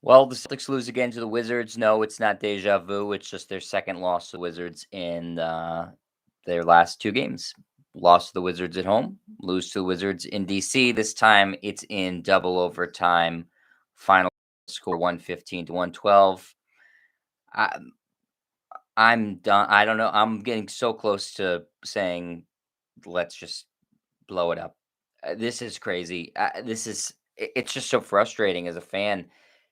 Well, the Celtics lose again to the Wizards. No, it's not deja vu. It's just their second loss to the Wizards in their last two games. Lost to the Wizards at home, lose to the Wizards in DC. This time it's in double overtime. Final score 115 to 112. I, I'm done. I don't know. I'm getting so close to saying, let's just blow it up. This is crazy. It's just so frustrating as a fan.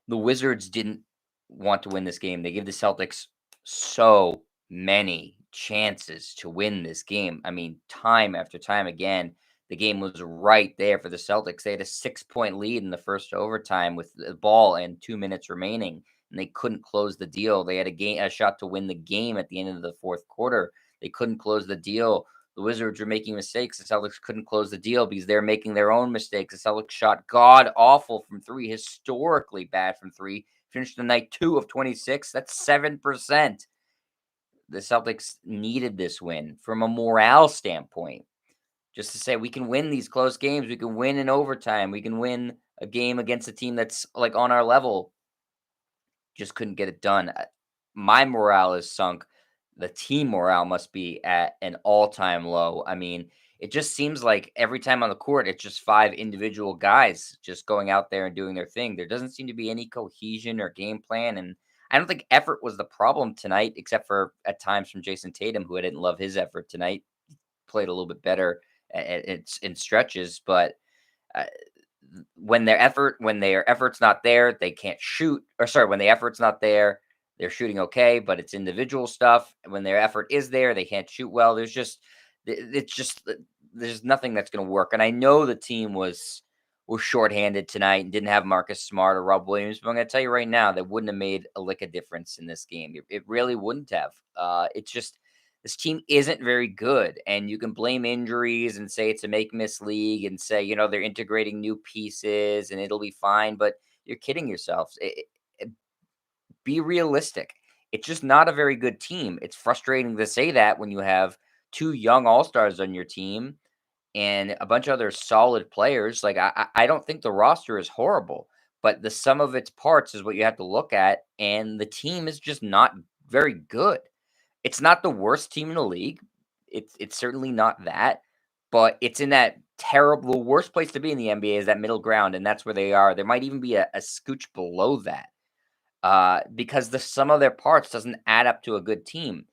The Wizards didn't want to win this game. They give the Celtics so many chances to win this game. I mean, time after time again, the game was right there for the Celtics. They had a 6 point lead in the first overtime with the ball and 2 minutes remaining, and they couldn't close the deal. They had a shot to win the game at the end of the fourth quarter. They couldn't close the deal. The Wizards were making mistakes. The Celtics couldn't close the deal because they're making their own mistakes. The Celtics shot god awful from three, historically bad from three. Finished the night 2 of 26. That's 7%. The Celtics needed this win from a morale standpoint. Just to say we can win these close games. We can win in overtime. We can win a game against a team that's like on our level. Just couldn't get it done. My morale is sunk. The team morale must be at an all-time low. I mean, it just seems like every time on the court, it's just five individual guys just going out there and doing their thing. There doesn't seem to be any cohesion or game plan, and I don't think effort was the problem tonight, except for at times from Jason Tatum, who I didn't love his effort tonight. Played a little bit better in stretches, but uh, when their effort's not there, they can't shoot. Or sorry, when the effort's not there, they're shooting okay, but it's individual stuff. When their effort is there, they can't shoot well. It's just there's nothing that's going to work. And I know the team was shorthanded tonight and didn't have Marcus Smart or Rob Williams, but I'm going to tell you right now, that wouldn't have made a lick of difference in this game. It really wouldn't have. It's just this team isn't very good, and you can blame injuries and say it's a make miss league and say, they're integrating new pieces and it'll be fine, but you're kidding yourselves. Be realistic. It's just not a very good team. It's frustrating to say that when you have two young all-stars on your team and a bunch of other solid players. Like I don't think the roster is horrible, but the sum of its parts is what you have to look at, and the team is just not very good. It's not the worst team in the league. It's certainly not that, but it's in that terrible, the worst place to be in the NBA is that middle ground, and that's where they are. There might even be a scooch below that, because the sum of their parts doesn't add up to a good team.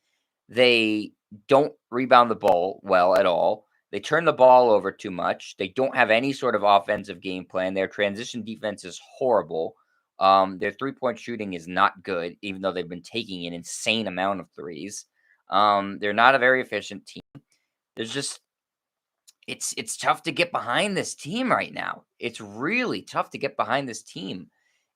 They don't rebound the ball well at all. They turn the ball over too much. They don't have any sort of offensive game plan. Their transition defense is horrible. Their 3 point shooting is not good, even though they've been taking an insane amount of threes. They're not a very efficient team. There's just it's tough to get behind this team right now. It's really tough to get behind this team.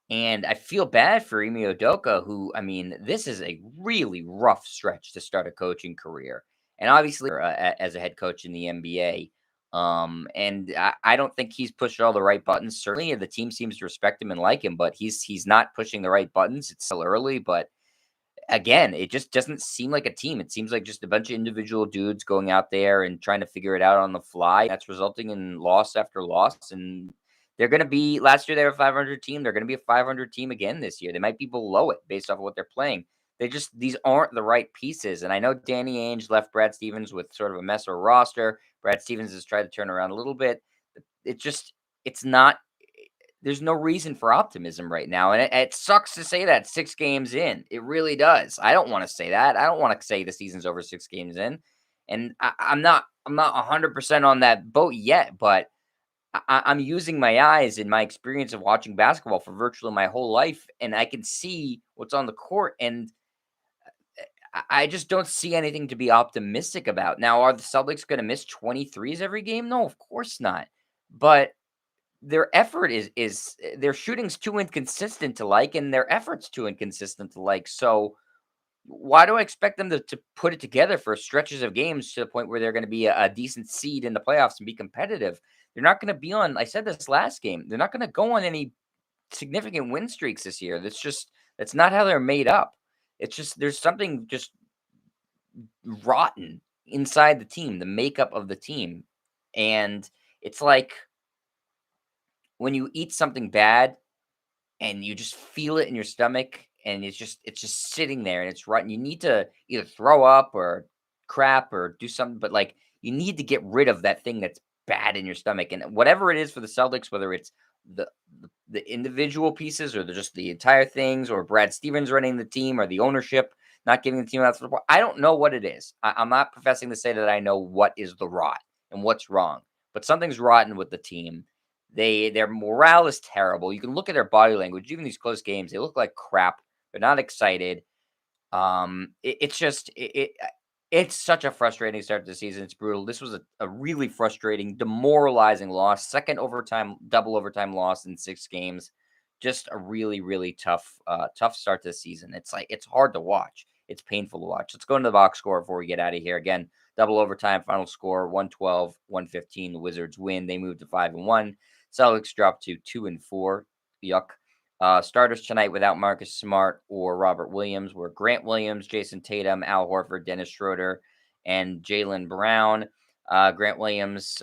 And I feel bad for Emi Udoka, who, I mean, this is a really rough stretch to start a coaching career. And obviously, as a head coach in the NBA. And I don't think he's pushed all the right buttons. Certainly, the team seems to respect him and like him, but he's not pushing the right buttons. It's still early, but again, it just doesn't seem like a team. It seems like just a bunch of individual dudes going out there and trying to figure it out on the fly. That's resulting in loss after loss. And they're going to be, last year they were a 500 team. They're going to be a 500 team again this year. They might be below it based off of what they're playing. These aren't the right pieces. And I know Danny Ainge left Brad Stevens with sort of a mess of a roster. Brad Stevens has tried to turn around a little bit. It just, it's not, there's no reason for optimism right now. And it sucks to say that 6 games in. It really does. I don't want to say that. I don't want to say the season's over 6 games in. And I'm not 100% on that boat yet, but I'm using my eyes and my experience of watching basketball for virtually my whole life, and I can see what's on the court, and I just don't see anything to be optimistic about. Now, are the Celtics going to miss 23s every game? No, of course not. But their effort is their shooting's too inconsistent to like, and their effort's too inconsistent to like. So why do I expect them to put it together for stretches of games to the point where they're going to be a decent seed in the playoffs and be competitive? They're not going to be on. I said this last game. They're not going to go on any significant win streaks this year. That's not how they're made up. It's just there's something just rotten inside the team, the makeup of the team, and it's like when you eat something bad and you just feel it in your stomach, and it's just sitting there, and it's rotten. You need to either throw up or crap or do something, but like you need to get rid of that thing that's bad in your stomach. And whatever it is for the Celtics, whether it's the the individual pieces or just the entire things, or Brad Stevens running the team, or the ownership not giving the team enough support, I don't know what it is. I'm not professing to say that I know what is the rot and what's wrong, but something's rotten with the team. Their morale is terrible. You can look at their body language, even these close games. They look like crap. They're not excited. It's just it's such a frustrating start to the season. It's brutal. This was a really frustrating, demoralizing loss. Second overtime, double overtime loss in 6 games. Just a really, really tough start to the season. It's like it's hard to watch. It's painful to watch. Let's go into the box score before we get out of here. Again, double overtime, final score 112-115. The Wizards win. They move to 5-1. Celtics drop to 2-4. Yuck. Starters tonight without Marcus Smart or Robert Williams were Grant Williams, Jason Tatum, Al Horford, Dennis Schroeder, and Jalen Brown. Grant Williams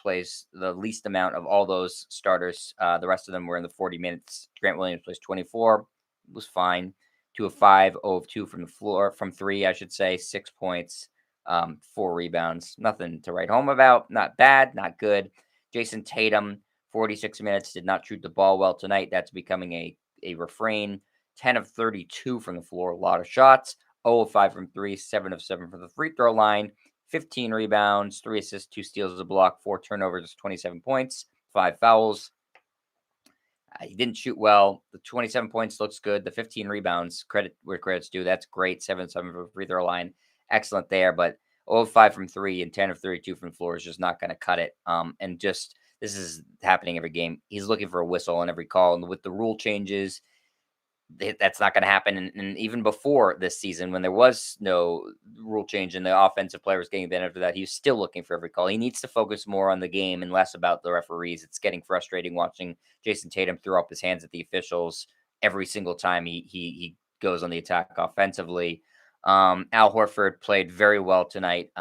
plays the least amount of all those starters. The rest of them were in the 40 minutes. Grant Williams plays 24. Was fine. 2 of 5, 0 of 2 from the floor, from 3, I should say. 6 points, 4 rebounds. Nothing to write home about. Not bad, not good. Jason Tatum, 46 minutes, did not shoot the ball well tonight. That's becoming a refrain. 10 of 32 from the floor, a lot of shots. 0 of 5 from 3, 7 of 7 from the free throw line. 15 rebounds, 3 assists, 2 steals, a block, 4 turnovers, 27 points, 5 fouls. He didn't shoot well. The 27 points looks good. The 15 rebounds, credit where credit's due. That's great. 7-7 from the free throw line. Excellent there. But 0 of 5 from 3 and 10 of 32 from the floor is just not going to cut it. And just this is happening every game. He's looking for a whistle on every call. And with the rule changes, that's not going to happen. And even before this season, when there was no rule change and the offensive player was getting benefit of that, he was still looking for every call. He needs to focus more on the game and less about the referees. It's getting frustrating watching Jason Tatum throw up his hands at the officials every single time he goes on the attack offensively. Al Horford played very well tonight.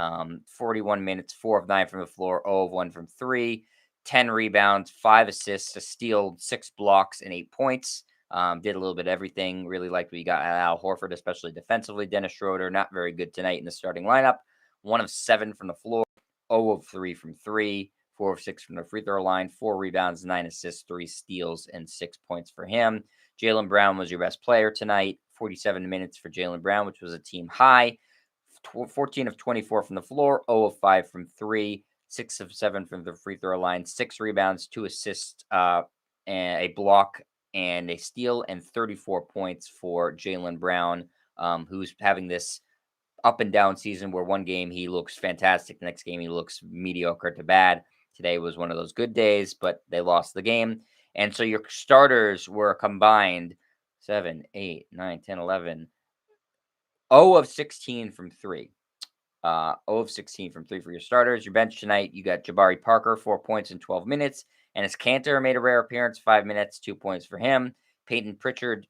41 minutes, 4 of 9 from the floor, 0 of 1 from 3, 10 rebounds, 5 assists, a steal, 6 blocks, and 8 points. Did a little bit of everything. Really liked what you got at Al Horford, especially defensively. Dennis Schroeder, not very good tonight in the starting lineup. 1 of 7 from the floor, 0 of 3 from 3, 4 of 6 from the free throw line, 4 rebounds, 9 assists, 3 steals, and 6 points for him. Jalen Brown was your best player tonight. 47 minutes for Jalen Brown, which was a team high. 14 of 24 from the floor, 0 of 5 from 3, 6 of 7 from the free throw line, 6 rebounds, 2 assists, and a block, and a steal, and 34 points for Jalen Brown, who's having this up and down season where one game he looks fantastic, the next game he looks mediocre to bad. Today was one of those good days, but they lost the game. And so your starters were combined 7, 8, 9, 10, 11, 0 of 16 from 3. 0 of 16 from 3 for your starters. Your bench tonight, you got Jabari Parker, 4 points in 12 minutes. And as Cantor made a rare appearance, 5 minutes, 2 points for him. Peyton Pritchard,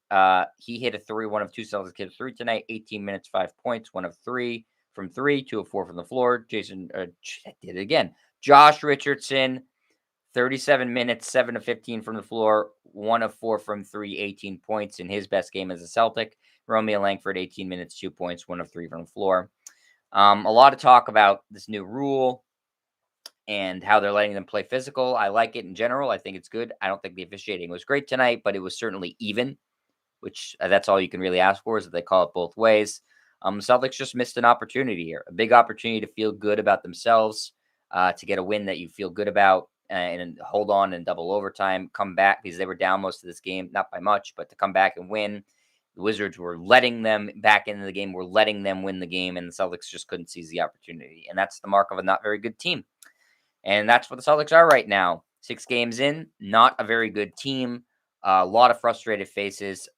he hit a 3, 1 of 2 Celtics hit a 3 tonight, 18 minutes, 5 points, 1 of 3 from 3, 2 of 4 from the floor. Jason did it again. Josh Richardson, 37 minutes, 7 of 15 from the floor, 1 of 4 from 3, 18 points in his best game as a Celtic. Romeo Langford, 18 minutes, 2 points, 1 of 3 from the floor. A lot of talk about this new rule and how they're letting them play physical. I like it in general. I think it's good. I don't think the officiating was great tonight, but it was certainly even, which that's all you can really ask for is that they call it both ways. Celtics just missed an opportunity here, a big opportunity to feel good about themselves, to get a win that you feel good about, and hold on in double overtime, come back because they were down most of this game, not by much, but to come back and win. The Wizards were letting them back into the game, were letting them win the game, and the Celtics just couldn't seize the opportunity. And that's the mark of a not very good team. And that's what the Celtics are right now. 6 games in, not a very good team. A lot of frustrated faces,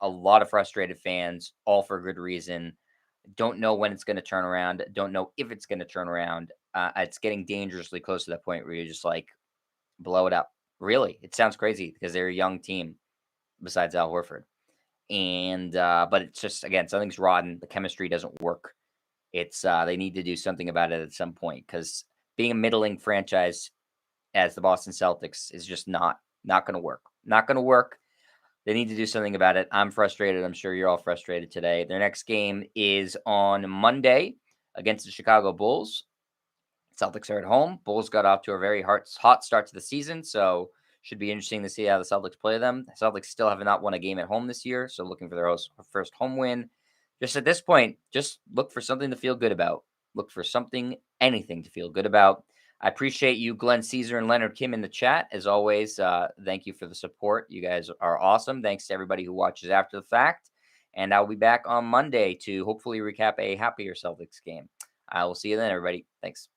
a lot of frustrated fans, all for good reason. Don't know when it's going to turn around. Don't know if it's going to turn around. It's getting dangerously close to that point where you're just like, blow it up. Really, it sounds crazy because they're a young team besides Al Horford. And but it's just, again, something's rotten. The chemistry doesn't work. It's they need to do something about it at some point, because being a middling franchise as the Boston Celtics is just not going to work. Not going to work. They need to do something about it. I'm frustrated. I'm sure you're all frustrated today. Their next game is on Monday against the Chicago Bulls. Celtics are at home. Bulls got off to a very hot start to the season, so should be interesting to see how the Celtics play them. The Celtics still have not won a game at home this year, so looking for their first home win. Just at this point, just look for something to feel good about. Look for something, anything to feel good about. I appreciate you, Glenn Caesar and Leonard Kim in the chat. As always, thank you for the support. You guys are awesome. Thanks to everybody who watches after the fact. And I'll be back on Monday to hopefully recap a happier Celtics game. I will see you then, everybody. Thanks.